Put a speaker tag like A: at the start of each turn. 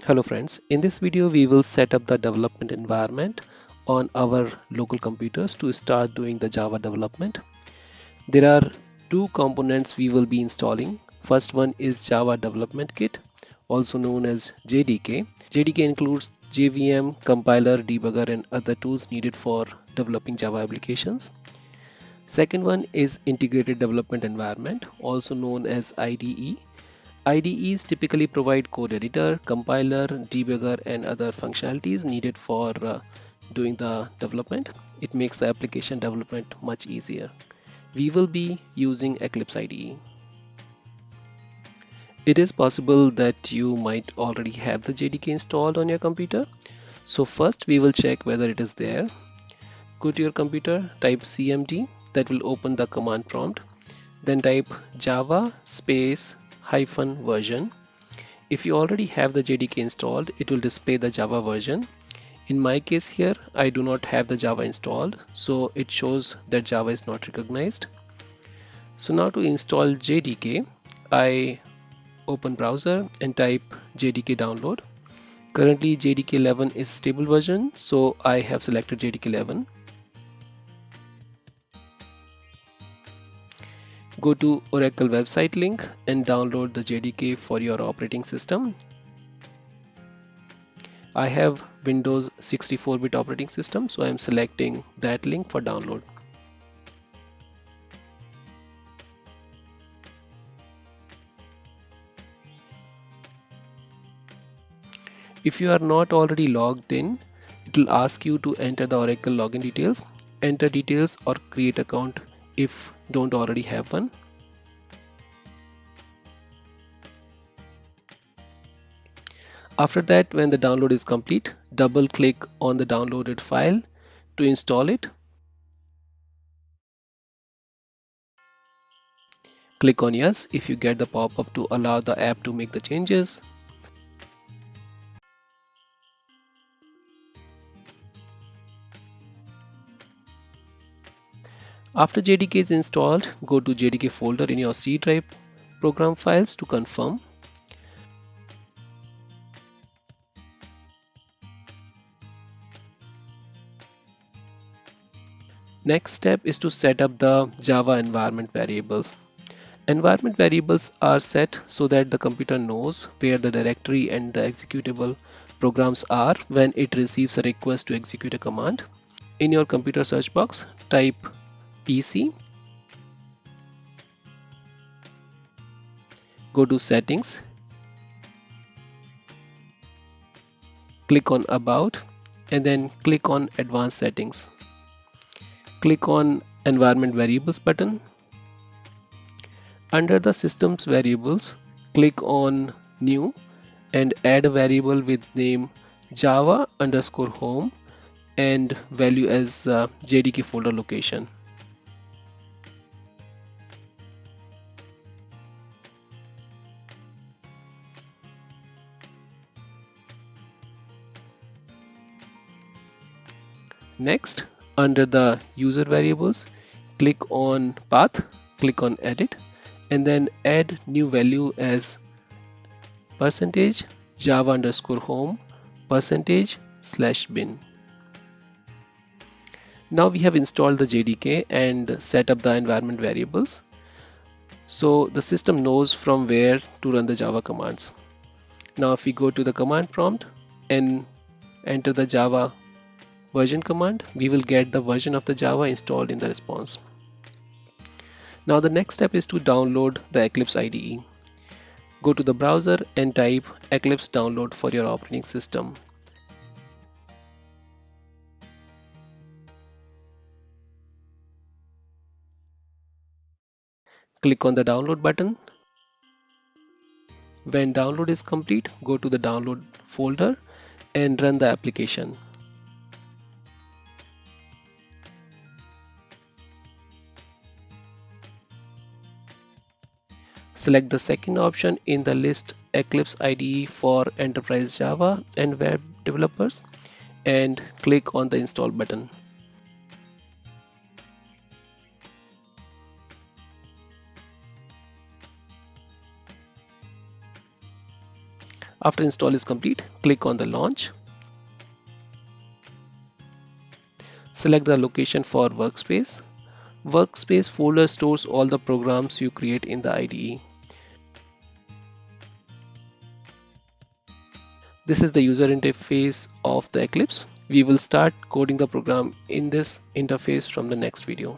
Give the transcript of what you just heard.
A: Hello friends, in this video we will set up the development environment on our local computers to start doing the Java development. There are two components we will be installing. First one is Java Development Kit, also known as JDK. JDK includes JVM, compiler, debugger and other tools needed for developing Java applications. Second one is Integrated Development Environment, also known as IDE. IDEs typically provide code editor, compiler, debugger, and other functionalities needed for doing the development. It makes the application development much easier. We will be using Eclipse Ide. It is possible that you might already have the JDK installed on your computer. So first we will check whether it is there. Go to your computer, type cmd, that will open the command prompt. Then type java space hyphen version. If you already have the JDK installed, it will display the Java version. In my case here, I do not have the Java installed, so it shows that Java is not recognized. So now to install JDK, I open browser and type JDK download. Currently JDK 11 is stable version, so I have selected JDK 11. Go to Oracle website link and download the JDK for your operating system. I have Windows 64-bit operating system, so I am selecting that link for download. If you are not already logged in, it will ask you to enter the Oracle login details. Enter details or create account if don't already have one. After that, when the download is complete, double click on the downloaded file to install it. Click on yes if you get the pop-up to allow the app to make the changes. After JDK is installed, go to JDK folder in your C drive program files to confirm. Next step is to set up the Java environment variables. Environment variables are set so that the computer knows where the directory and the executable programs are when it receives a request to execute a command. In your computer search box, type PC, go to settings, click on about, and then click on advanced settings. Click on environment variables button. Under the systems variables, click on new and add a variable with name java underscore home and value as JDK folder location. Next, under the user variables, click on path, click on edit, and then add new value as percentage java underscore home percentage slash bin. Now we have installed the JDK and set up the environment variables. So the system knows from where to run the Java commands. Now if we go to the command prompt and enter the Java version command, we will get the version of the Java installed in the response. Now the next step is to download the Eclipse IDE. Go to the browser and type Eclipse download for your operating system. Click on the download button. When download is complete, go to the download folder and run the application. Select the second option in the list, Eclipse IDE for Enterprise Java and Web Developers, and click on the install button. After install is complete, click on the launch. Select the location for workspace. Workspace folder stores all the programs you create in the IDE. This is the user interface of the Eclipse. We will start coding the program in this interface from the next video.